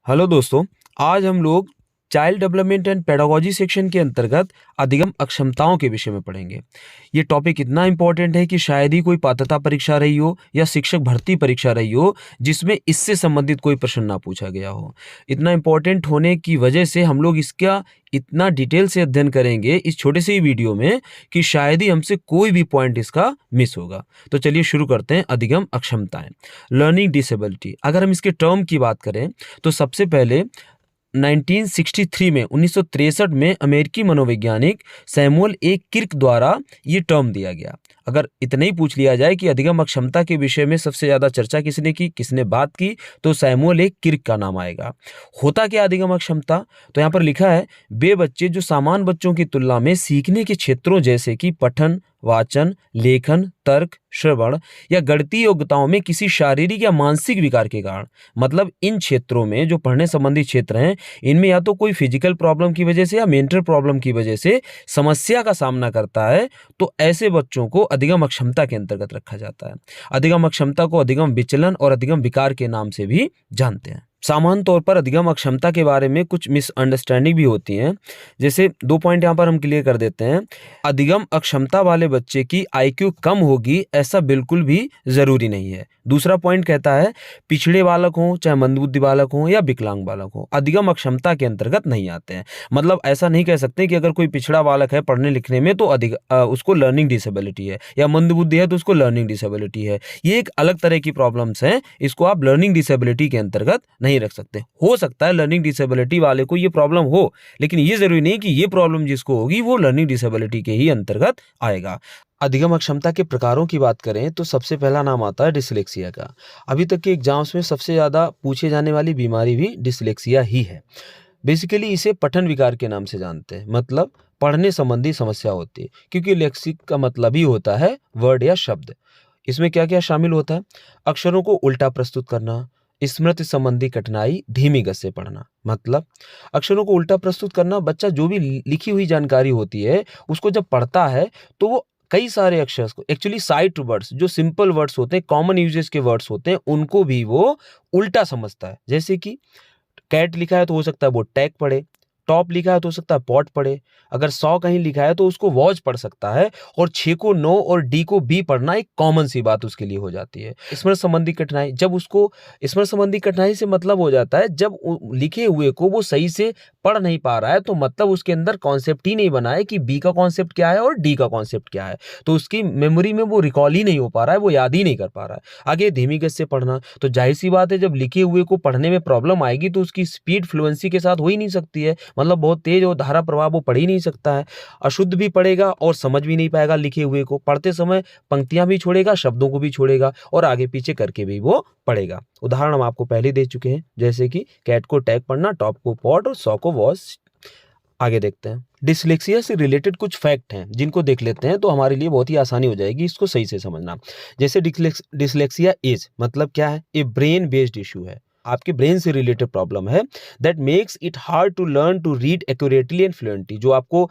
Hello दोस्तों, आज हम लोग child development and pedagogy section के अंतर्गत अधिगम अक्षमताओं के विषय में पढ़ेंगे। ये टॉपिक इतना इम्पोर्टेंट है कि शायद ही कोई पात्रता परीक्षा रही हो या शिक्षक भर्ती परीक्षा रही हो जिसमें इससे संबंधित कोई प्रश्न ना पूछा गया हो। इतना इम्पोर्टेंट होने की वजह से हम लोग इसका इतना डिटेल से अध्ययन करेंगे इस छोटे से ही वीडियो में कि शायद ही हमसे कोई भी पॉइंट इसका मिस होगा। तो चलिए शुरू करते हैं। अधिगम अक्षमताएं, लर्निंग डिसेबिलिटी। अगर हम इसके टर्म की बात करें तो सबसे पहले 1963 में 1963 में अमेरिकी मनोवैज्ञानिक सैमुअल ए किर्क द्वारा ये टर्म दिया गया। अगर इतना ही पूछ लिया जाए कि अधिगम अक्षमता के विषय में सबसे ज़्यादा चर्चा किसने की, किसने बात की, तो सैमुअल ए किर्क का नाम आएगा। होता क्या अधिगम अक्षमता? तो यहाँ पर लिखा है, वे बच्चे जो सामान्य बच्चों की तुलना में सीखने के क्षेत्रों जैसे कि पठन, वाचन, लेखन, तर्क, श्रवण या गणितीय योग्यताओं में किसी शारीरिक या मानसिक विकार के कारण, मतलब इन क्षेत्रों में जो पढ़ने संबंधी क्षेत्र हैं, इनमें या तो कोई फिजिकल प्रॉब्लम की वजह से या मेंटल प्रॉब्लम की वजह से समस्या का सामना करता है, तो ऐसे बच्चों को अधिगम अक्षमता के अंतर्गत रखा जाता है। अधिगम अक्षमता को अधिगम विचलन और अधिगम विकार के नाम से भी जानते हैं। सामान्य तौर पर अधिगम अक्षमता के बारे में कुछ मिसअंडरस्टैंडिंग भी होती हैं। जैसे 2 पॉइंट यहाँ पर हम क्लियर कर देते हैं। अधिगम अक्षमता वाले बच्चे की आईक्यू कम होगी ऐसा बिल्कुल भी ज़रूरी नहीं है। दूसरा पॉइंट कहता है, पिछड़े बालक हों, चाहे मंदबुद्धि बालक हों या विकलांग बालक हों, अधिगम अक्षमता के अंतर्गत नहीं आते हैं। मतलब ऐसा नहीं कह सकते कि अगर कोई पिछड़ा बालक है पढ़ने लिखने में तो उसको लर्निंग डिसेबिलिटी है, या मंदबुद्धि है तो उसको लर्निंग डिसेबिलिटी है। ये एक अलग तरह की प्रॉब्लम्स हैं, इसको आप लर्निंग डिसेबिलिटी के अंतर्गत नहीं रख सकते। हो सकता है लर्निंग डिसेबिलिटी वाले को ये प्रॉब्लम हो, लेकिन ये जरूरी नहीं कि ये प्रॉब्लम जिसको होगी वो लर्निंग डिसेबिलिटी के ही अंतर्गत आएगा। अधिगम अक्षमता के प्रकारों की बात करें तो सबसे पहला नाम आता है डिसलेक्सिया का। अभी तक के एग्जाम्स में सबसे ज़्यादा पूछे जाने वाली बीमारी भी डिसलेक्सिया ही है। बेसिकली इसे पठन विकार के नाम से जानते हैं, मतलब पढ़ने संबंधी समस्या होती है, क्योंकि लेक्सिक का मतलब ही होता है वर्ड या शब्द। इसमें क्या क्या शामिल होता है? अक्षरों को उल्टा प्रस्तुत करना, स्मृति संबंधी कठिनाई, धीमी गति से पढ़ना। मतलब अक्षरों को उल्टा प्रस्तुत करना, बच्चा जो भी लिखी हुई जानकारी होती है उसको जब पढ़ता है तो वो कई सारे अक्षर को, एक्चुअली साइट वर्ड्स जो सिंपल वर्ड्स होते हैं, कॉमन यूजेस के वर्ड्स होते हैं, उनको भी वो उल्टा समझता है। जैसे कि कैट लिखा है तो हो सकता है वो टैग पढ़े, टॉप लिखा है तो हो सकता है पॉट पढ़े, अगर 100 कहीं लिखा है तो उसको वॉच पढ़ सकता है, और 6 को नो और डी को बी पढ़ना एक कॉमन सी बात उसके लिए हो जाती है। स्मरण संबंधी कठिनाई, जब उसको स्मरण संबंधी कठिनाई से मतलब हो जाता है जब लिखे हुए को वो सही से पढ़ नहीं पा रहा है, तो मतलब उसके अंदर कॉन्सेप्ट ही नहीं बना है कि बी का कॉन्सेप्ट क्या है और डी का कॉन्सेप्ट क्या है, तो उसकी मेमोरी में वो रिकॉल ही नहीं हो पा रहा है, वो याद ही नहीं कर पा रहा है। आगे धीमी गति से पढ़ना, तो जाहिर सी बात है जब लिखे हुए को पढ़ने में प्रॉब्लम आएगी तो उसकी स्पीड फ्लुएंसी के साथ हो ही नहीं सकती है, मतलब बहुत तेज और धारा प्रवाह वो पढ़ ही नहीं सकता है। अशुद्ध भी पढ़ेगा और समझ भी नहीं पाएगा लिखे हुए को, पढ़ते समय पंक्तियां भी छोड़ेगा, शब्दों को भी छोड़ेगा, और आगे पीछे करके भी वो पढ़ेगा। उदाहरण हम आपको पहले दे चुके हैं, जैसे कि कैट को टैग पढ़ना, टॉप को पॉट और 100 को वॉच। आगे देखते हैं, डिसलेक्सिया से रिलेटेड कुछ फैक्ट हैं जिनको देख लेते हैं तो हमारे लिए बहुत ही आसानी हो जाएगी इसको सही से समझना। जैसे डिसलेक्सिया इज मतलब क्या है? ए ब्रेन बेस्ड इशू है, आपके ब्रेन से रिलेटेड प्रॉब्लम है, that makes it hard to learn to read accurately and fluently. जो आपको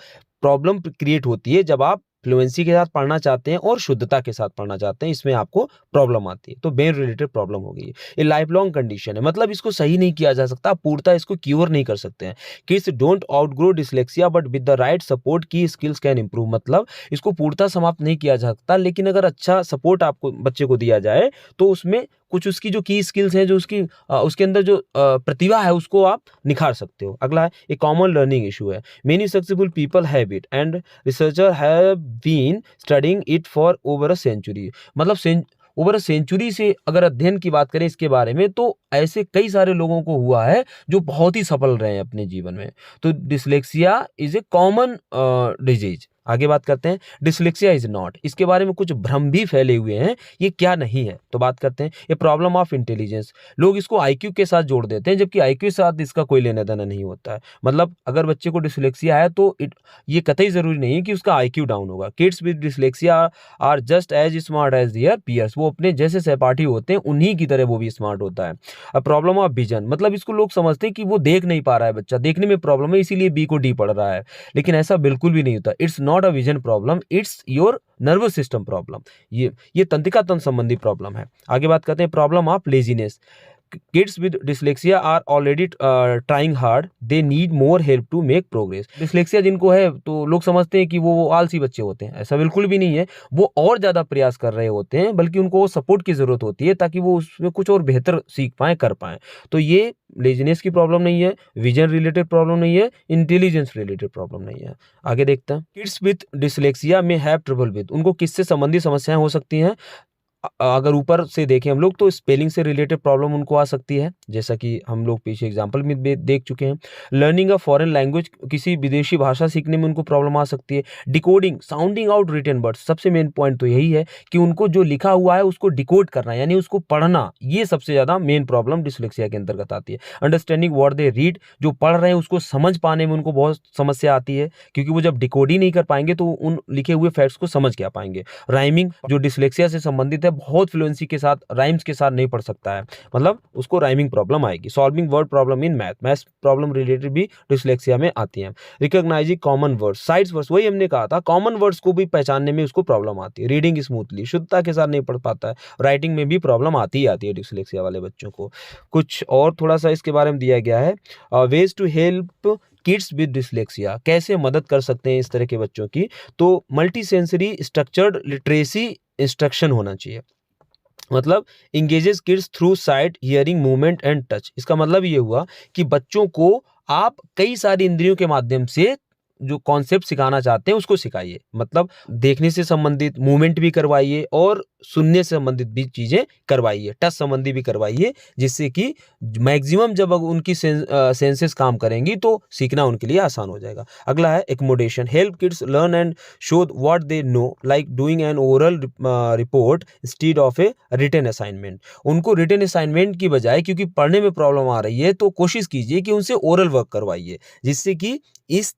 प्रॉब्लम क्रिएट होती है जब आप फ्लुएंसी के साथ पढ़ना चाहते हैं और शुद्धता के साथ पढ़ना चाहते हैं, इसमें आपको प्रॉब्लम आती है, तो ब्रेन रिलेटेड प्रॉब्लम हो गई है। ये लाइफ लॉन्ग कंडीशन है, मतलब इसको सही नहीं किया जा सकता, पूर्णतः इसको क्योर नहीं कर सकते हैं। Kids don't outgrow dyslexia but with the right support की स्किल्स कैन इंप्रूव। मतलब इसको पूर्णतः समाप्त नहीं किया जा सकता, लेकिन अगर अच्छा सपोर्ट आपको बच्चे को दिया जाए तो उसमें कुछ उसकी जो की स्किल्स हैं, जो उसके अंदर जो प्रतिभा है उसको आप निखार सकते हो। अगला है, एक कॉमन लर्निंग इशू है, many successful people have it and researcher have been studying it for over a century. मतलब ओवर अ सेंचुरी से अगर अध्ययन की बात करें इसके बारे में, तो ऐसे कई सारे लोगों को हुआ है जो बहुत ही सफल रहे हैं अपने जीवन में। तो dyslexia is a common disease. आगे बात करते हैं, डिसलेक्सिया इज नॉट, इसके बारे में कुछ भ्रम भी फैले हुए हैं, ये क्या नहीं है। तो बात करते हैं, ये प्रॉब्लम ऑफ इंटेलिजेंस। लोग इसको आईक्यू के साथ जोड़ देते हैं, जबकि आईक्यू के साथ इसका कोई लेना देना नहीं होता है। मतलब अगर बच्चे को डिसलेक्सिया है तो ये कतई जरूरी नहीं है कि उसका आईक्यू डाउन होगा। Kids with dyslexia are just as smart as their peers, वो अपने जैसे सहपाठी होते हैं उन्हीं की तरह वो भी स्मार्ट होता है। अब प्रॉब्लम ऑफ विजन, मतलब इसको लोग समझते हैं कि वो देख नहीं पा रहा है, बच्चा देखने में प्रॉब्लम है इसीलिए बी को डी पढ़ रहा है, लेकिन ऐसा बिल्कुल भी नहीं होता। It's not a vision problem, it's your nervous system problem. ये तंत्रिका तंत्र संबंधी प्रॉब्लम है। आगे बात करते हैं, problem of laziness. Kids with dyslexia are already trying hard, they need more help to make progress. Dyslexia जिनको है तो लोग समझते हैं कि वो आलसी बच्चे होते हैं, ऐसा बिल्कुल भी नहीं है। वो और ज़्यादा प्रयास कर रहे होते हैं, बल्कि उनको वो सपोर्ट की ज़रूरत होती है ताकि वो उसमें कुछ और बेहतर सीख पाएँ, कर पाएँ। तो ये लेज़ीनेस की प्रॉब्लम नहीं है, विज़न रिलेटेड प्रॉब्लम नहीं है, इंटेलिजेंस रिलेटेड प्रॉब्लम नहीं है। आगे देखते हैं। किड्स विद डिसलेक्सिया में हैव ट्रबल विद, उनको किससे संबंधित समस्याएँ हो सकती हैं? अगर ऊपर से देखें हम लोग तो स्पेलिंग से रिलेटेड प्रॉब्लम उनको आ सकती है, जैसा कि हम लोग पीछे एग्जांपल में देख चुके हैं। लर्निंग अ फॉरेन लैंग्वेज, किसी विदेशी भाषा सीखने में उनको प्रॉब्लम आ सकती है। Decoding, sounding out written words, सबसे मेन पॉइंट तो यही है कि उनको जो लिखा हुआ है उसको डिकोड करना, यानी उसको पढ़ना, ये सबसे ज़्यादा मेन प्रॉब्लम डिसलेक्सिया के अंतर्गत आती है। अंडरस्टैंडिंग व्हाट दे रीड, जो पढ़ रहे हैं उसको समझ पाने में उनको बहुत समस्या आती है, क्योंकि वो जब डिकोड ही नहीं कर पाएंगे तो उन लिखे हुए फैक्ट्स को समझ क्या पाएंगे। राइमिंग, जो डिसलेक्सिया से संबंधित है, बहुत फ्लुएंसी के साथ, राइम्स के साथ नहीं पढ़ सकता है, मतलब उसको राइमिंग प्रॉब्लम आएगी। Solving word problem in math problem related भी डिसलेक्सिया में आती है। Recognising common words, sides words, वही हमने कहा था, कॉमन वर्ड्स को भी पहचानने में उसको प्रॉब्लम आती है। रीडिंग स्मूथली, शुद्धता के साथ नहीं पढ़ पाता है। राइटिंग में भी प्रॉब्लम आती ही आती है डिसलेक्सिया वाले बच्चों को। कुछ और थोड़ा सा इसके बारे में दिया गया है, ways to help kids with dyslexia, कैसे मदद कर सकते हैं इस तरह के बच्चों की। तो multi sensory structured literacy instruction होना चाहिए, मतलब engages kids through site, hearing, movement and touch. इसका मतलब ये हुआ कि बच्चों को आप कई सारी इंद्रियों के माध्यम से जो कॉन्सेप्ट सिखाना चाहते हैं उसको सिखाइए, मतलब देखने से संबंधित मूवमेंट भी करवाइए और सुनने से संबंधित भी चीज़ें करवाइए, टच संबंधी भी करवाइए, जिससे कि मैक्सिमम जब उनकी सेंसेस काम करेंगी तो सीखना उनके लिए आसान हो जाएगा। अगला है accommodation, help kids learn and show what they know, like doing an oral report instead of a written assignment. उनको रिटन असाइनमेंट की बजाय, क्योंकि पढ़ने में प्रॉब्लम आ रही है, तो कोशिश कीजिए कि उनसे ओरल वर्क करवाइए, जिससे कि इस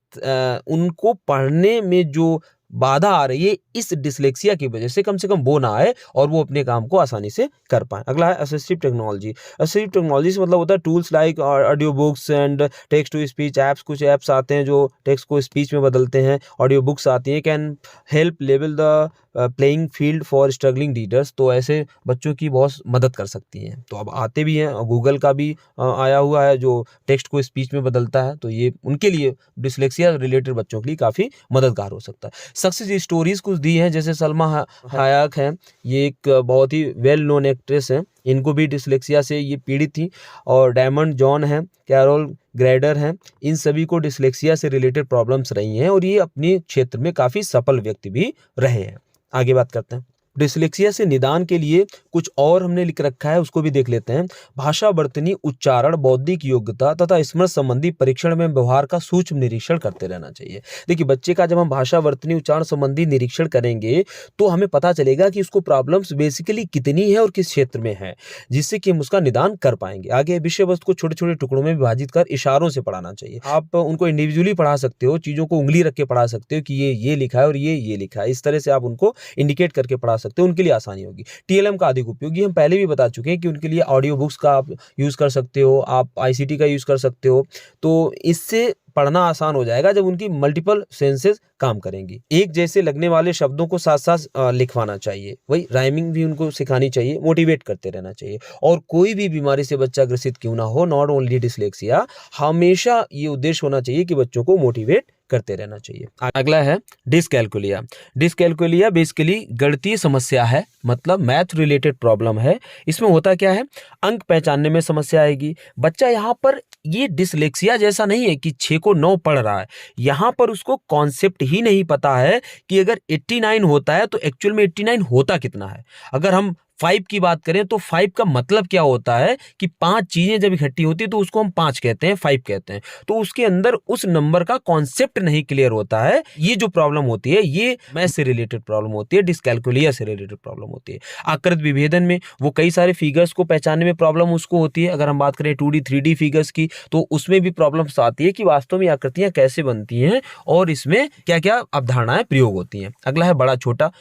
उनको पढ़ने में जो बाधा आ रही है इस डिसलेक्सिया की वजह से कम वो ना आए और वो अपने काम को आसानी से कर पाएं। अगला है असिस्टिव टेक्नोलॉजी। असिस्टिव टेक्नोलॉजी से मतलब होता है tools like audio books and text to speech apps. कुछ ऐप्स आते हैं जो टेक्स्ट को स्पीच में बदलते हैं, ऑडियो बुक्स आती हैं, can help level the playing field for struggling readers. तो ऐसे बच्चों की बहुत मदद कर सकती हैं। तो अब आते भी हैं, गूगल का भी आया हुआ है जो टेक्स्ट को स्पीच में बदलता है, तो ये उनके लिए डिसलेक्सिया रिलेटेड बच्चों के लिए काफ़ी मददगार हो सकता है। सक्सेस स्टोरीज कुछ दी हैं, जैसे सलमा हायक हैं, ये एक बहुत ही वेल नोन एक्ट्रेस हैं, इनको भी डिसलेक्सिया से ये पीड़ित थी। और डायमंड जॉन हैं, कैरोल ग्रेडर हैं, इन सभी को डिसलेक्सिया से रिलेटेड प्रॉब्लम्स रही हैं और ये अपने क्षेत्र में काफ़ी सफल व्यक्ति भी रहे हैं। आगे बात करते हैं। डिसलेक्सिया से निदान के लिए कुछ और हमने लिख रखा है, उसको भी देख लेते हैं। भाषा वर्तनी, उच्चारण, बौद्धिक योग्यता तथा स्मृति संबंधी परीक्षण में व्यवहार का सूक्ष्म निरीक्षण करते रहना चाहिए। देखिए, बच्चे का जब हम भाषा वर्तनी उच्चारण संबंधी निरीक्षण करेंगे तो हमें पता चलेगा कि उसको प्रॉब्लम्स बेसिकली कितनी है और किस क्षेत्र में है, जिससे कि हम उसका निदान कर पाएंगे। आगे विषय वस्तु को छोटे छोटे टुकड़ों में विभाजित कर इशारों से पढ़ाना चाहिए। आप उनको इंडिविजुअली पढ़ा सकते हो, चीज़ों को उंगली रख के पढ़ा सकते हो कि ये लिखा है और ये लिखा है, इस तरह से आप उनको इंडिकेट करके पढ़ा सकते हो, उनके लिए आसानी होगी। टीएलएम का अधिक उपयोग, ये हम पहले भी बता चुके हैं कि उनके लिए ऑडियो बुक्स का आप यूज़ कर सकते हो, आप आईसीटी का यूज़ कर सकते हो। तो इससे पढ़ना आसान हो जाएगा जब उनकी मल्टीपल सेंसेस काम करेंगी। एक जैसे लगने वाले शब्दों को साथ साथ लिखवाना चाहिए, वही राइमिंग भी उनको सिखानी चाहिए, मोटिवेट करते रहना चाहिए। और कोई भी बीमारी से बच्चा ग्रसित क्यों ना हो, नॉट ओनली डिसलेक्सिया, हमेशा ये उद्देश्य होना चाहिए कि बच्चों को मोटिवेट करते रहना चाहिए। अगला है डिसकैलकुलिया। डिसकैलकुलिया बेसिकली गणितीय समस्या है, मतलब मैथ रिलेटेड प्रॉब्लम है। इसमें होता क्या है, अंक पहचानने में समस्या आएगी। बच्चा यहाँ पर ये डिसलेक्सिया जैसा नहीं है कि 6 को 9 पढ़ रहा है, यहाँ पर उसको कॉन्सेप्ट ही नहीं पता है कि अगर 89 होता है तो एक्चुअल में 89 होता कितना है। अगर हम 5 की बात करें तो 5 का मतलब क्या होता है कि 5 चीजें जब इकट्ठी होती है तो उसको हम 5 कहते हैं, 5 कहते हैं। तो उसके अंदर उस नंबर का कॉन्सेप्ट नहीं क्लियर होता है। ये जो प्रॉब्लम होती है ये मैथ से रिलेटेड प्रॉब्लम होती है, डिसकैलकुलिया से रिलेटेड प्रॉब्लम होती है। आकृति विभेदन में वो कई सारे फिगर्स को पहचानने में प्रॉब्लम उसको होती है। अगर हम बात करें 2D 3D फिगर्स की तो उसमें भी प्रॉब्लम्स आती है कि वास्तव में आकृतियां कैसे बनती हैं और इसमें क्या क्या अवधारणाएं प्रयोग होती हैं। अगला है बड़ा छोटा।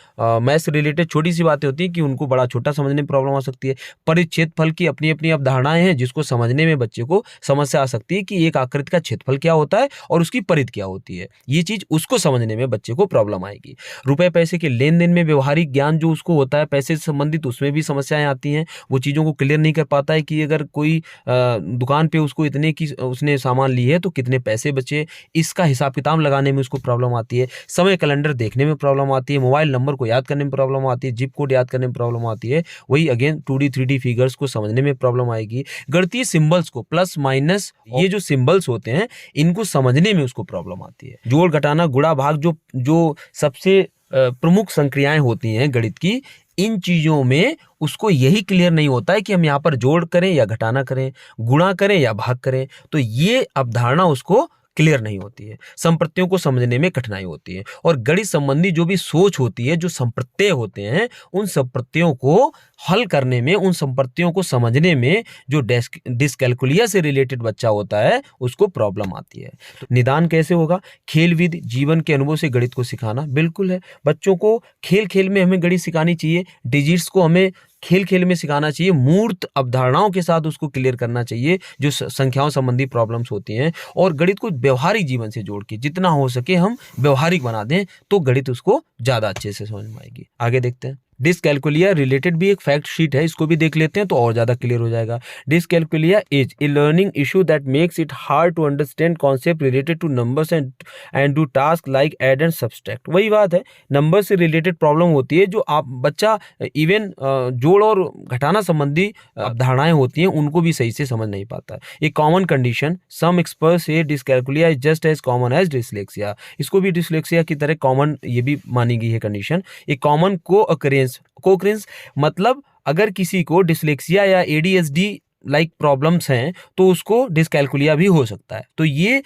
मैथ से रिलेटेड छोटी सी बातें होती है कि उनको बड़ा छोटा परिभाषा समझने में प्रॉब्लम आ सकती है। परिच्छेदफल की अपनी अपनी अवधारणाएं हैं जिसको समझने में बच्चे को समस्या आ सकती है कि एक आकृति का क्षेत्रफल क्या होता है और उसकी परिधि क्या होती है। ये चीज उसको समझने में बच्चे को प्रॉब्लम आएगी। रुपए पैसे के लेन देन में व्यवहारिक ज्ञान जो उसको होता है पैसे से संबंधित, उसमें भी समस्याएं आती हैं। वो चीज़ों को क्लियर नहीं कर पाता है कि अगर कोई दुकान पे उसको इतने की उसने सामान ली है तो कितने पैसे बचे, इसका हिसाब किताब लगाने में उसको प्रॉब्लम आती है। समय कैलेंडर देखने में प्रॉब्लम आती है। मोबाइल नंबर को याद करने में प्रॉब्लम आती है। जिप कोड याद करने में प्रॉब्लम आती है। वही अगेन 2D 3D फिगर्स को समझने में प्रॉब्लम आएगी। गणितीय सिंबल्स को प्लस माइनस ये जो सिंबल्स होते हैं इनको समझने में उसको प्रॉब्लम आती है। जोड़ घटाना गुणा भाग जो सबसे प्रमुख संक्रियाएं होती हैं गणित की, इन चीजों में उसको यही क्लियर नहीं होता है कि हम यहाँ पर जोड़ करें या घटाना करें, गुणा करें या भाग करें, तो ये अवधारणा उसको क्लियर नहीं होती है। संप्रत्ययों को समझने में कठिनाई होती है और गणित संबंधी जो भी सोच होती है, जो संप्रत्यय होते हैं, उन संप्रत्ययों को हल करने में, उन संप्रत्ययों को समझने में जो डिस्कैलकुलिया से रिलेटेड बच्चा होता है उसको प्रॉब्लम आती है। तो निदान कैसे होगा? खेलविद जीवन के अनुभव से गणित को सिखाना बिल्कुल है। बच्चों को खेल खेल में हमें गणित सिखानी चाहिए। डिजिट्स को हमें खेल खेल में सिखाना चाहिए। मूर्त अवधारणाओं के साथ उसको क्लियर करना चाहिए जो संख्याओं संबंधी प्रॉब्लम्स होती हैं, और गणित को व्यवहारिक जीवन से जोड़ के जितना हो सके हम व्यवहारिक बना दें तो गणित उसको ज़्यादा अच्छे से समझ में आएगी। आगे देखते हैं। डिस्कैलकुलिया रिलेटेड भी एक फैक्ट शीट है, इसको भी देख लेते हैं तो और ज़्यादा क्लियर हो जाएगा। Dyscalculia is a learning issue that makes it hard to understand concept related to numbers and do task like add and subtract. वही बात है, नंबर से रिलेटेड प्रॉब्लम होती है जो आप बच्चा इवन जोड़ और घटाना संबंधी अवधारणाएं होती हैं उनको भी सही से समझ नहीं पाता है। एक कॉमन कंडीशन, सम एक्सपर्ट्स से dyscalculia is just as common as dyslexia. इसको भी डिसलेक्सिया की तरह कॉमन ये भी मानी गई है कंडीशन। एक कॉमन कोकरेंस मतलब अगर किसी को डिसलेक्सिया या ADHD लाइक प्रॉब्लम्स हैं तो उसको डिस्कैलकुलिया भी हो सकता है। तो ये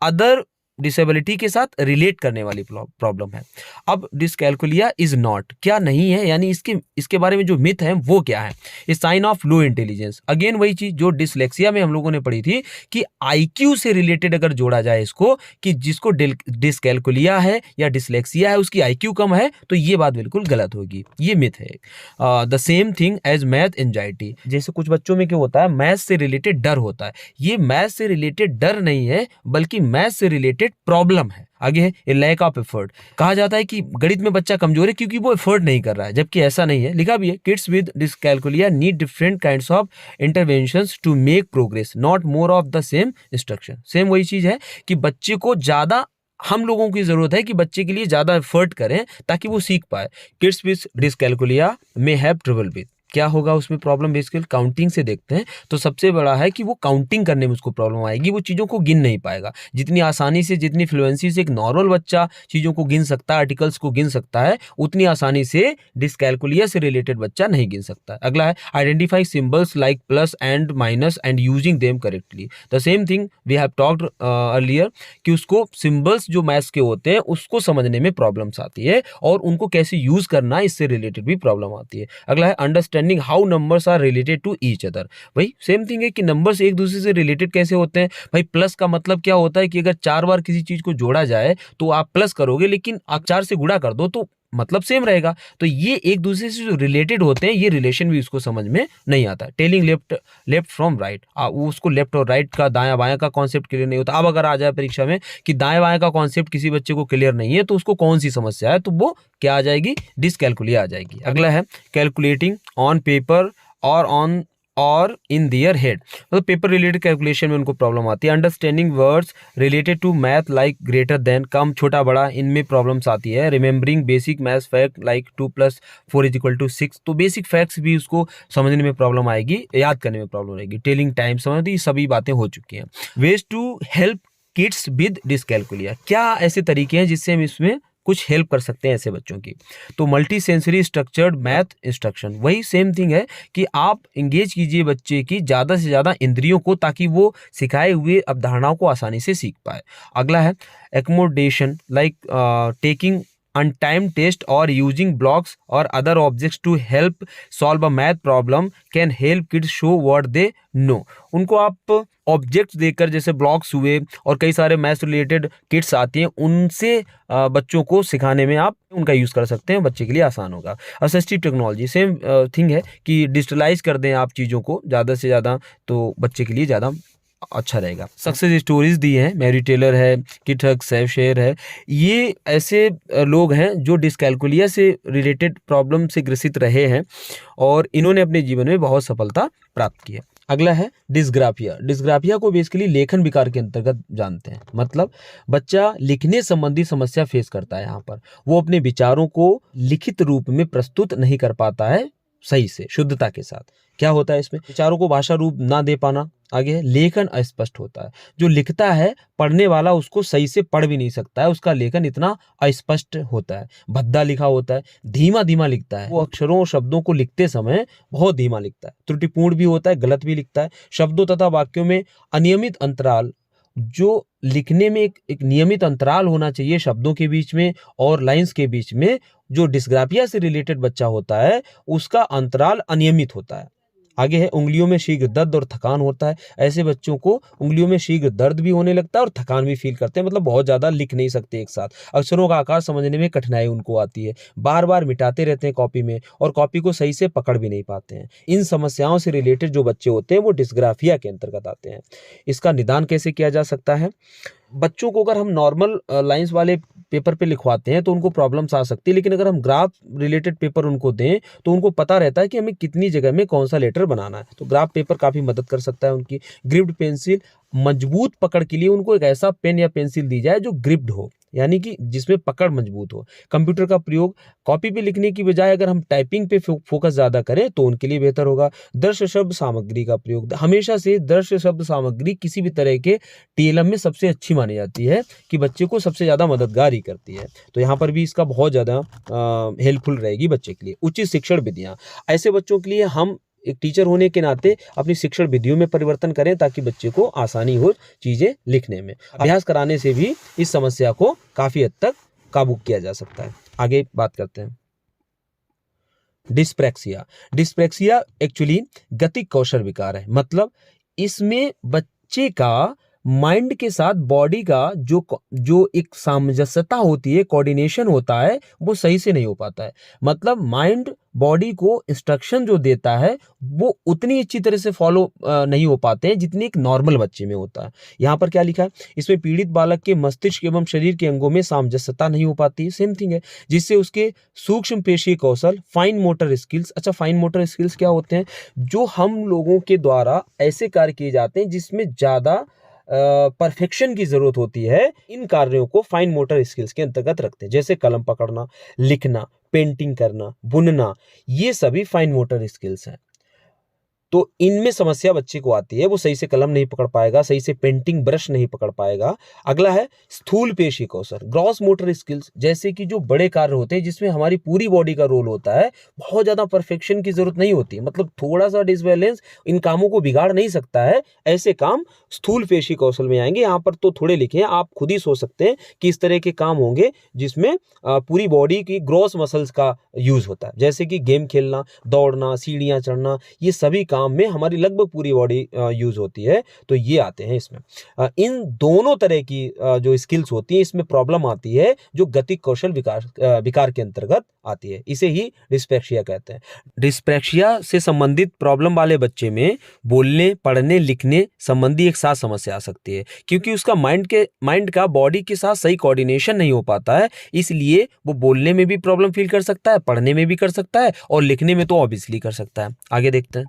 अदर डिसेबिलिटी के साथ रिलेट करने वाली प्रॉब्लम है। अब डिस्कैलकुलिया इज नॉट, क्या नहीं है, यानी इसके बारे में जो मिथ है वो क्या है? A sign of low intelligence. Again वही चीज जो डिसलेक्सिया में हम लोगों ने पढ़ी थी कि IQ से रिलेटेड अगर जोड़ा जाए इसको, कि जिसको डिस्कैलकुलिया है या डिसलेक्सिया है उसकी IQ कम है, तो ये बात बिल्कुल गलत होगी। ये मिथ है। The same thing as math anxiety. जैसे कुछ बच्चों में क्या होता है, मैथ से रिलेटेड डर होता है। ये मैथ से रिलेटेड डर नहीं है बल्कि मैथ से रिलेटेड प्रॉब्लम है। आगे है ए लैक ऑफ एफर्ट। कहा जाता है कि गणित में बच्चा कमजोर है क्योंकि वो एफर्ट नहीं कर रहा है, जबकि ऐसा नहीं है। लिखा भी है, kids with dyscalculia need different kinds of interventions to make progress, not more of the same instruction. Same वही चीज है कि बच्चे को ज्यादा, हम लोगों की जरूरत है कि बच्चे के लिए ज्यादा एफर्ट करें ताकि वो सीख पाए। Kids with dyscalculia may have trouble with, क्या होगा उसमें प्रॉब्लम? बेसिकली काउंटिंग से देखते हैं तो सबसे बड़ा है कि वो काउंटिंग करने में उसको प्रॉब्लम आएगी, वो चीज़ों को गिन नहीं पाएगा। जितनी आसानी से, जितनी फ्लुएंसी से एक नॉर्मल बच्चा चीज़ों को गिन सकता है, आर्टिकल्स को गिन सकता है, उतनी आसानी से डिस्कैलकुलिया से रिलेटेड बच्चा नहीं गिन सकता। अगला है identify symbols like plus and minus and using them correctly. The same thing we have talked earlier कि उसको सिंबल्स जो मैथ्स के होते हैं उसको समझने में प्रॉब्लम्स आती है और उनको कैसे यूज करना है इससे रिलेटेड भी प्रॉब्लम आती है। अगला है understanding how numbers are related to each other. वही सेम थिंग है कि नंबर्स एक दूसरे से रिलेटेड कैसे होते हैं। भाई प्लस का मतलब क्या होता है कि अगर 4 बार किसी चीज को जोड़ा जाए तो आप प्लस करोगे, लेकिन आप 4 से गुणा कर दो तो मतलब सेम रहेगा। तो ये एक दूसरे से जो रिलेटेड होते हैं ये रिलेशन भी उसको समझ में नहीं आता। टेलिंग लेफ्ट फ्रॉम राइट, उसको लेफ्ट और राइट का, दायां बायां का कॉन्सेप्ट क्लियर नहीं होता। अब अगर आ जाए परीक्षा में कि दाएं बायां का कॉन्सेप्ट किसी बच्चे को क्लियर नहीं है तो उसको कौन सी समस्या है, तो वो क्या आ जाएगी? डिस्कैलकुलिया आ जाएगी। अगला है कैलकुलेटिंग ऑन पेपर और इन दियर हेड। तो पेपर रिलेटेड कैलकुलेशन में उनको प्रॉब्लम आती है। Understanding words related to math like greater than, कम, छोटा, बड़ा, इनमें प्रॉब्लम्स आती है। Remembering basic maths fact like 2 + 4 = 6, तो बेसिक फैक्ट्स भी उसको समझने में प्रॉब्लम आएगी, याद करने में प्रॉब्लम आएगी। टेलिंग टाइम समझ, ये सभी बातें हो चुकी हैं। Ways to help kids with dyscalculia, क्या ऐसे तरीके हैं जिससे हम इसमें कुछ हेल्प कर सकते हैं ऐसे बच्चों की? तो multi sensory structured math instruction, वही सेम थिंग है कि आप इंगेज कीजिए बच्चे की ज़्यादा से ज़्यादा इंद्रियों को ताकि वो सिखाए हुए अवधारणाओं को आसानी से सीख पाए। अगला है accommodation like taking untimed test or using blocks or other objects to help solve a math problem can help kids show what they know। उनको आप ऑब्जेक्ट्स देकर, जैसे ब्लॉक्स हुए और कई सारे मैथ्स रिलेटेड किट्स आती हैं, उनसे बच्चों को सिखाने में आप उनका यूज़ कर सकते हैं, बच्चे के लिए आसान होगा। असिस्टिव टेक्नोलॉजी सेम थिंग है कि डिजिटलाइज कर दें आप चीज़ों को ज़्यादा से ज़्यादा, तो बच्चे के लिए ज़्यादा अच्छा रहेगा। सक्सेस स्टोरीज दी हैं, मैरी टेलर है, किट हग, सैफ शेर है, ये ऐसे लोग हैं जो डिस्कैल्कुलिया से रिलेटेड प्रॉब्लम से ग्रसित रहे हैं और इन्होंने अपने जीवन में बहुत सफलता प्राप्त की है। अगला है डिस्ग्राफिया। डिस्ग्राफिया को बेसिकली लेखन विकार के अंतर्गत जानते हैं। मतलब बच्चा लिखने संबंधी समस्या फेस करता है। यहाँ पर वो अपने विचारों को लिखित रूप में प्रस्तुत नहीं कर पाता है सही से, शुद्धता के साथ। क्या होता है इसमें? विचारों को भाषा रूप ना दे पाना। आगे है लेखन अस्पष्ट होता है। जो लिखता है, पढ़ने वाला उसको सही से पढ़ भी नहीं सकता है, उसका लेखन इतना अस्पष्ट होता है, भद्दा लिखा होता है, धीमा धीमा लिखता है। वो अक्षरों और शब्दों को लिखते समय बहुत धीमा लिखता है, त्रुटिपूर्ण भी होता है, गलत भी लिखता है। शब्दों तथा वाक्यों में अनियमित अंतराल, जो लिखने में एक नियमित अंतराल होना चाहिए शब्दों के बीच में और लाइंस के बीच में, जो डिस्ग्राफिया से रिलेटेड बच्चा होता है उसका अंतराल अनियमित होता है। आगे है उंगलियों में शीघ्र दर्द और थकान होता है। ऐसे बच्चों को उंगलियों में शीघ्र दर्द भी होने लगता है और थकान भी फील करते हैं, मतलब बहुत ज़्यादा लिख नहीं सकते एक साथ। अक्षरों का आकार समझने में कठिनाई उनको आती है, बार बार मिटाते रहते हैं कॉपी में और कॉपी को सही से पकड़ भी नहीं पाते हैं। इन समस्याओं से रिलेटेड जो बच्चे होते हैं वो डिस्ग्राफिया के अंतर्गत आते हैं। इसका निदान कैसे किया जा सकता है? बच्चों को अगर हम नॉर्मल लाइंस वाले पेपर पे लिखवाते हैं तो उनको प्रॉब्लम्स आ सकती है, लेकिन अगर हम ग्राफ रिलेटेड पेपर उनको दें तो उनको पता रहता है कि हमें कितनी जगह में कौन सा लेटर बनाना है। तो ग्राफ पेपर काफ़ी मदद कर सकता है उनकी। ग्रिप्ड पेंसिल, मजबूत पकड़ के लिए उनको एक ऐसा पेन या पेंसिल दी जाए जो ग्रिप्ड हो, यानी कि जिसमें पकड़ मजबूत हो। कंप्यूटर का प्रयोग कॉपी पे लिखने की बजाय अगर हम टाइपिंग पे फोकस ज़्यादा करें तो उनके लिए बेहतर होगा। दृश्य शब्द सामग्री का प्रयोग, हमेशा से दृश्य शब्द सामग्री किसी भी तरह के टीएलएम में सबसे अच्छी मानी जाती है कि बच्चे को सबसे ज़्यादा मददगार ही करती है। तो यहाँ पर भी इसका बहुत ज़्यादा हेल्पफुल रहेगी बच्चे के लिए। उचित शिक्षण विधियाँ, ऐसे बच्चों के लिए हम एक टीचर होने के नाते अपनी शिक्षण विधियों में परिवर्तन करें ताकि बच्चे को आसानी हो चीज़ें लिखने में। अभ्यास कराने से भी इस समस्या को काफ़ी हद तक काबू किया जा सकता है। आगे बात करते हैं डिस्प्रैक्सिया। डिस्प्रैक्सिया एक्चुअली गतिक कौशल विकार है। मतलब इसमें बच्चे का माइंड के साथ बॉडी का जो एक सामंजस्यता होती है, कोऑर्डिनेशन होता है, वो सही से नहीं हो पाता है। मतलब माइंड बॉडी को इंस्ट्रक्शन जो देता है वो उतनी अच्छी तरह से फॉलो नहीं हो पाते हैं जितनी एक नॉर्मल बच्चे में होता है। यहाँ पर क्या लिखा है? इसमें पीड़ित बालक के मस्तिष्क एवं शरीर के अंगों में सामंजस्यता नहीं हो पाती, सेम थिंग है, जिससे उसके सूक्ष्म पेशीय कौशल, फाइन मोटर स्किल्स। अच्छा, फाइन मोटर स्किल्स क्या होते हैं? जो हम लोगों के द्वारा ऐसे कार्य किए जाते हैं जिसमें ज़्यादा परफेक्शन की जरूरत होती है, इन कार्यों को फाइन मोटर स्किल्स के अंतर्गत रखते हैं। जैसे कलम पकड़ना, लिखना, पेंटिंग करना, बुनना, ये सभी फाइन मोटर स्किल्स हैं। तो इनमें समस्या बच्चे को आती है, वो सही से कलम नहीं पकड़ पाएगा, सही से पेंटिंग ब्रश नहीं पकड़ पाएगा। अगला है स्थूल पेशी कौशल, ग्रॉस मोटर स्किल्स, जैसे कि जो बड़े कार्य होते हैं जिसमें हमारी पूरी बॉडी का रोल होता है, बहुत ज़्यादा परफेक्शन की जरूरत नहीं होती, मतलब थोड़ा सा डिसबैलेंस इन कामों को बिगाड़ नहीं सकता है। ऐसे काम स्थूल पेशी कौशल में आएंगे। यहाँ पर तो थोड़े लिखे हैं, आप खुद ही सोच सकते हैं कि इस तरह के काम होंगे जिसमें पूरी बॉडी की ग्रॉस मसल्स का यूज होता है, जैसे कि गेम खेलना, दौड़ना, सीढ़ियाँ चढ़ना, ये सभी काम में हमारी लगभग पूरी बॉडी यूज होती है। तो ये आते हैं इसमें। इन दोनों तरह की जो स्किल्स होती हैं इसमें प्रॉब्लम आती है जो गतिक कौशल विकार के अंतर्गत आती है। इसे ही डिस्प्रैक्सिया कहते हैं। डिस्प्रैक्सिया से संबंधित प्रॉब्लम वाले बच्चे में बोलने, पढ़ने, लिखने संबंधी एक साथ समस्या आ सकती है, क्योंकि उसका माइंड का बॉडी के साथ सही कोऑर्डिनेशन नहीं हो पाता है। इसलिए वो बोलने में भी प्रॉब्लम फील कर सकता है, पढ़ने में भी कर सकता है और लिखने में तो ऑब्वियसली कर सकता है। आगे देखते हैं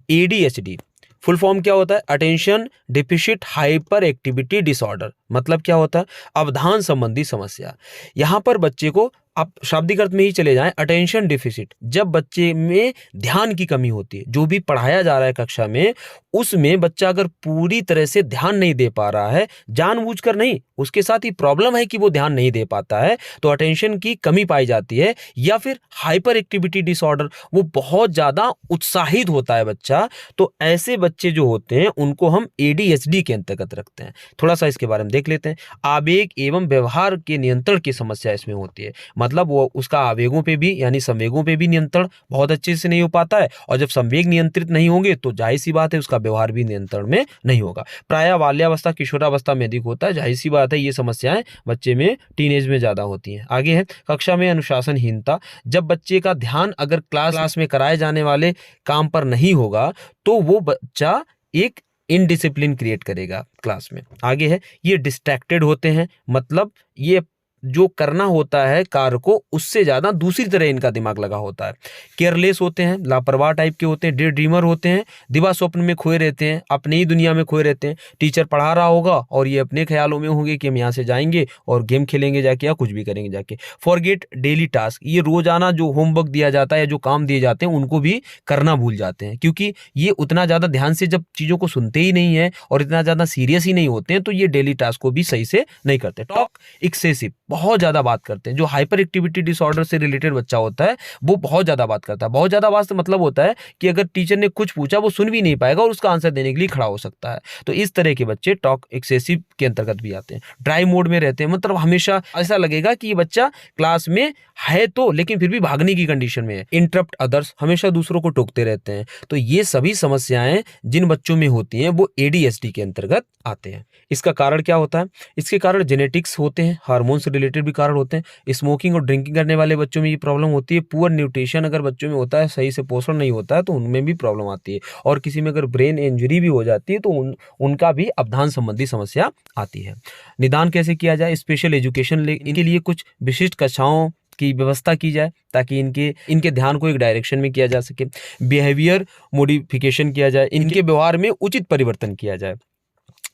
ADHD। फुल फॉर्म क्या होता है? Attention deficit hyper activity disorder. मतलब क्या होता है? अवधान संबंधी समस्या। यहाँ पर बच्चे को आप शाब्दिक अर्थ में ही चले जाएं, अटेंशन डिफिसिट, जब बच्चे में ध्यान की कमी होती है, जो भी पढ़ाया जा रहा है कक्षा में उसमें बच्चा अगर पूरी तरह से ध्यान नहीं दे पा रहा है, जानबूझकर नहीं, उसके साथ ही प्रॉब्लम है कि वो ध्यान नहीं दे पाता है, तो अटेंशन की कमी पाई जाती है। या फिर हाइपर एक्टिविटी डिसऑर्डर, वो बहुत ज्यादा उत्साहित होता है बच्चा, तो ऐसे बच्चे जो होते हैं उनको हम एडीएचडी के अंतर्गत रखते हैं। थोड़ा सा इसके बारे में देख लेते हैं। आवेग एवं व्यवहार के नियंत्रण की समस्या इसमें होती है, मतलब वो उसका आवेगों पे भी यानी संवेगों पे भी नियंत्रण बहुत अच्छे से नहीं हो पाता है, और जब संवेग नियंत्रित नहीं होंगे तो जाहिर सी बात है उसका व्यवहार भी नियंत्रण में नहीं होगा। प्रायः बाल्यावस्था किशोरावस्था में अधिक होता है, जाहिर सी बात है ये समस्याएं बच्चे में टीनेज में ज्यादा होती हैं। आगे है कक्षा में अनुशासनहीनता, जब बच्चे का ध्यान अगर क्लास में कराए जाने वाले काम पर नहीं होगा तो वो बच्चा एक इनडिसिप्लिन क्रिएट करेगा क्लास में। आगे है ये डिस्ट्रैक्टेड होते हैं, मतलब ये जो करना होता है कार्य को उससे ज्यादा दूसरी तरह इनका दिमाग लगा होता है। केयरलेस होते हैं, लापरवाह टाइप के होते हैं, डे ड्रीमर होते हैं, दिवा स्वप्न में खोए रहते हैं, अपनी ही दुनिया में खोए रहते हैं। टीचर पढ़ा रहा होगा और ये अपने ख्यालों में होंगे कि हम यहाँ से जाएंगे और गेम खेलेंगे जाके या कुछ भी करेंगे जाके। फॉरगेट डेली टास्क, ये रोजाना जो होमवर्क दिया जाता है या जो काम दिए जाते हैं उनको भी करना भूल जाते हैं, क्योंकि ये उतना ज्यादा ध्यान से जब चीजों को सुनते ही नहीं है और इतना ज्यादा सीरियस ही नहीं होते हैं तो ये डेली टास्क को भी सही से नहीं करते। टॉक एक्सेसिव, बहुत ज्यादा बात करते हैं। जो हाइपर एक्टिविटी डिसऑर्डर से रिलेटेड बच्चा होता है वो बहुत ज्यादा बात करता है। बहुत ज्यादा बात से मतलब होता है कि अगर टीचर ने कुछ पूछा वो सुन भी नहीं पाएगा और उसका आंसर देने के लिए खड़ा हो सकता है। तो इस तरह के बच्चे टॉक एक्सेसिव के अंतर्गत भी आते हैं। ड्राई मोड में रहते हैं, मतलब हमेशा ऐसा लगेगा कि ये बच्चा क्लास में है तो लेकिन फिर भी भागने की कंडीशन में है। इंटरप्ट अदर्स, हमेशा दूसरों को टोकते रहते हैं। तो ये सभी समस्याएं जिन बच्चों में होती हैं वो एडीएचडी के अंतर्गत आते हैं। इसका कारण क्या होता है? इसके कारण जेनेटिक्स होते हैं, हार्मोन से रिलेटेड भी कारण होते हैं। स्मोकिंग और ड्रिंकिंग करने वाले बच्चों में ये प्रॉब्लम होती है। पुअर न्यूट्रिशन अगर बच्चों में होता है, सही से पोषण नहीं होता है तो उनमें भी प्रॉब्लम आती है। और किसी में अगर ब्रेन इंजरी भी हो जाती है तो उनका भी अवधान संबंधी समस्या आती है। निदान कैसे किया जाए? स्पेशल एजुकेशन इनके लिए कुछ विशिष्ट कक्षाओं की व्यवस्था की जाए ताकि इनके ध्यान को एक डायरेक्शन में किया जा सके। बिहेवियर मॉडिफिकेशन किया जाए, इनके व्यवहार में उचित परिवर्तन किया जाए।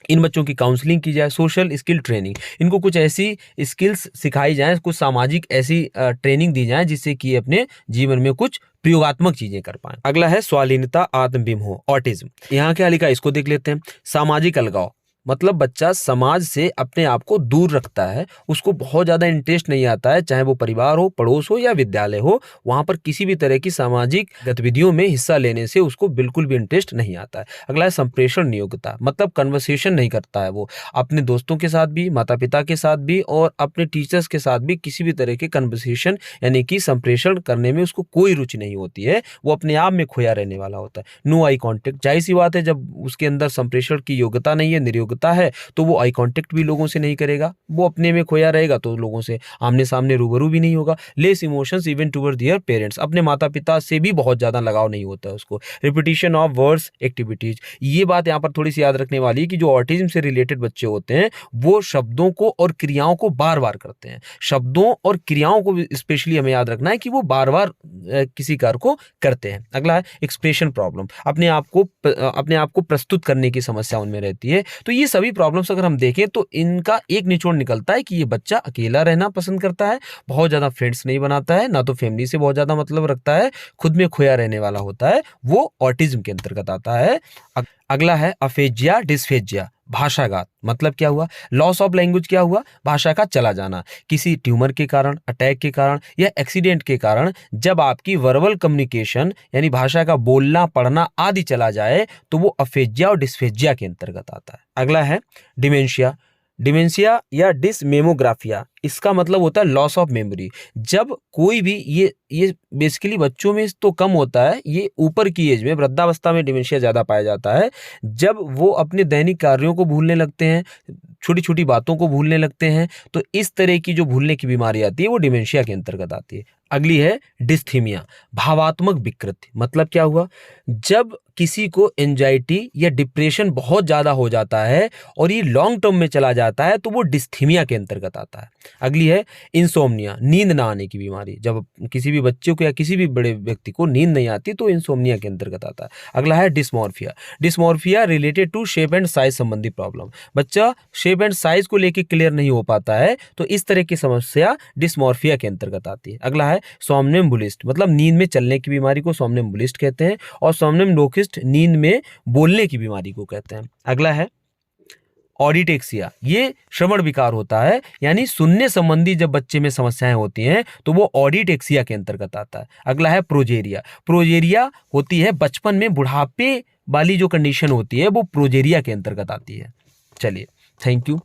इन बच्चों की काउंसलिंग की जाए। सोशल स्किल ट्रेनिंग, इनको कुछ ऐसी स्किल्स सिखाई जाए, कुछ सामाजिक ऐसी ट्रेनिंग दी जाए जिससे कि अपने जीवन में कुछ प्रयोगात्मक चीजें कर पाए। अगला है स्वाधीनता आत्मविमोह, ऑटिज्म। यहाँ क्या लिखा है इसको देख लेते हैं। सामाजिक अलगाव, मतलब बच्चा समाज से अपने आप को दूर रखता है, उसको बहुत ज्यादा इंटरेस्ट नहीं आता है, चाहे वो परिवार हो, पड़ोस हो या विद्यालय हो, वहां पर किसी भी तरह की सामाजिक गतिविधियों में हिस्सा लेने से उसको बिल्कुल भी इंटरेस्ट नहीं आता है। अगला है संप्रेषण नियोक्ता, मतलब कन्वर्सेशन नहीं करता है वो अपने दोस्तों के साथ भी, माता पिता के साथ भी और अपने टीचर्स के साथ भी किसी भी तरह के कन्वर्सेशन यानी कि संप्रेषण करने में उसको कोई रुचि नहीं होती है, वो अपने आप में खोया रहने वाला होता है। नो आई कॉन्टेक्ट, जाहिर सी बात है जब उसके अंदर संप्रेषण की योग्यता नहीं है, नियोग्यता है तो वो आई कांटेक्ट भी लोगों से नहीं करेगा, वो अपने में खोया रहेगा तो लोगों से आमने सामने रूबरू भी नहीं होगा। Less emotions even toward their parents, अपने माता पिता से भी बहुत ज्यादा लगाव नहीं होता है उसको। रिपीटिशन ऑफ वर्ड्स एक्टिविटीज, ये बात यहाँ पर थोड़ी सी याद रखने वाली है कि जो ऑटिज्म से रिलेटेड बच्चे होते हैं वो शब्दों को और क्रियाओं को बार बार करते हैं। शब्दों और क्रियाओं को स्पेशली हमें याद रखना है कि वो बार बार किसी कार्य को करते हैं। अगला है एक्सप्रेशन प्रॉब्लम, अपने आप को प्रस्तुत करने की समस्या उनमें रहती है। तो ये सभी प्रॉब्लम्स अगर हम देखें तो इनका एक निचोड़ निकलता है कि ये बच्चा अकेला रहना पसंद करता है, बहुत ज्यादा फ्रेंड्स नहीं बनाता है, ना तो फैमिली से बहुत ज्यादा मतलब रखता है, खुद में खोया रहने वाला होता है, वो ऑटिज्म के अंतर्गत आता है। अगला है अफेजिया डिस्फेजिया, भाषाघात, मतलब क्या हुआ? लॉस ऑफ लैंग्वेज क्या हुआ? भाषा का चला जाना, किसी ट्यूमर के कारण, अटैक के कारण या एक्सीडेंट के कारण जब आपकी वर्बल कम्युनिकेशन यानी भाषा का बोलना पढ़ना आदि चला जाए तो वो अफेजिया और डिस्फेजिया के अंतर्गत आता है। अगला है डिमेंशिया, डिमेंशिया या डिसमेमोग्राफिया, इसका मतलब होता है लॉस ऑफ मेमोरी। जब कोई भी ये बेसिकली बच्चों में तो कम होता है, ये ऊपर की एज में वृद्धावस्था में डिमेंशिया ज्यादा पाया जाता है, जब वो अपने दैनिक कार्यों को भूलने लगते हैं, छोटी छोटी बातों को भूलने लगते हैं, तो इस तरह की जो भूलने की बीमारी आती है वो डिमेंशिया के अंतर्गत आती है। अगली है डिस्थीमिया, भावात्मक विकृति। मतलब क्या हुआ, जब किसी को एंजाइटी या डिप्रेशन बहुत ज़्यादा हो जाता है और ये लॉन्ग टर्म में चला जाता है तो वो डिस्थीमिया के अंतर्गत आता है। अगली है इंसोम्निया, नींद ना आने की बीमारी। जब किसी भी बच्चे को या किसी भी बड़े व्यक्ति को नींद नहीं आती तो इंसोम्निया के अंतर्गत आता है। अगला है dysmorphia, dysmorphia related to shape and size संबंधी प्रॉब्लम। बच्चा शेप एंड साइज को लेकर क्लियर नहीं हो पाता है तो इस तरह की समस्या डिस्मॉर्फिया के अंतर्गत आती है। अगला है सोमनम्बुलिस्ट, मतलब नींद में चलने की बीमारी को सोमनम्बुलिस्ट कहते हैं, और सोमनम्बुलिस्ट नींद में बोलने की बीमारी को कहते हैं। अगला है ऑडिटेक्सिया, ये श्रवण विकार होता है, यानी सुनने संबंधी जब बच्चे में समस्याएं होती हैं तो वो ऑडिटेक्सिया के अंतर्गत आता है। अगला है प्रोजेरिया, प्रोजेरिया होती है बचपन में, बुढ़ापे वाली जो कंडीशन होती है वो प्रोजेरिया के अंतर्गत आती है। चलिए, थैंक यू।